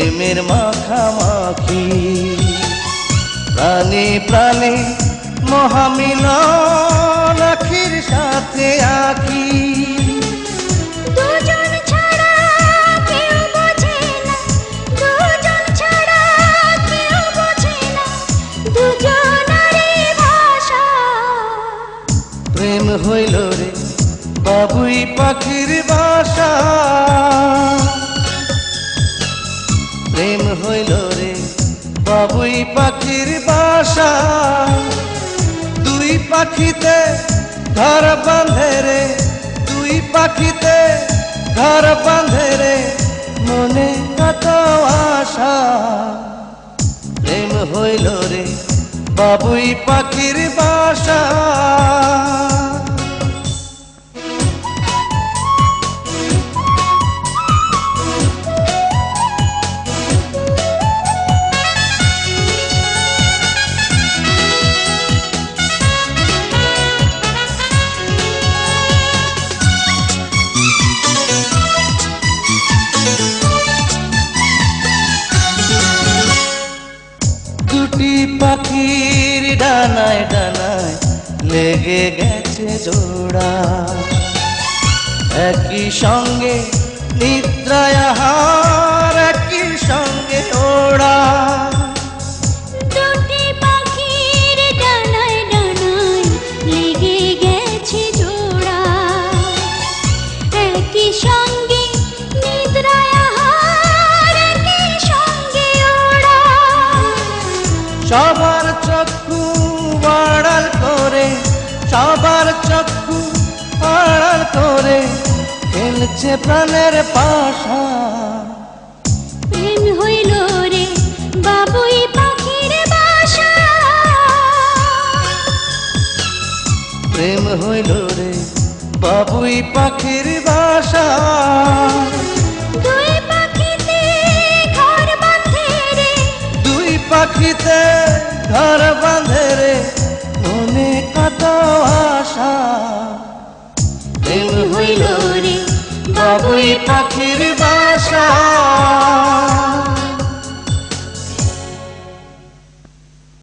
প্রেমের মাখামাখি, প্রাণে প্রাণে মহামিলন আখির সাথে আখি। দুজন ছাড়া কেউ বোঝে না, দুজন ছাড়া কেউ বোঝে না, দুজনারই ভাষা। প্রেম হইল রে বাবুই পাখির বাসা, প্রেম হইল রে বাবুই পাখির বাসা। দুই পাখিতে ঘর বাঁধে রে, দুই পাখিতে ঘর বাঁধে রে, মনে কত আশা। প্রেম হইল রে বাবুই পাখির বাসা। দুটি পাখির ডানায় ডানায় লেগে গেছে জোড়া, একই সঙ্গে নিদ্রায় আহার, একই সঙ্গে ওড়া। দুটি পাখির ডানায় ডানায় লেগে গেছে জোড়া, একই সঙ্গে নিদ্রায় আহার, একই সঙ্গে ওড়া। সবার চক্ষু আড়াল করে, সবার চক্ষু আড়াল করে খেলছে প্রাণের পাশা। প্রেম হইল রে বাবুই পাখির বাসা, প্রেম হইল রে বাবুই পাখির বাসা। দুই পাখিতে ঘর বাঁধে রে, দুই পাখিতে ঘর বাঁধে রে, মনে কত আশা। প্রেম হইল রে বাবুই পাখির বাসা।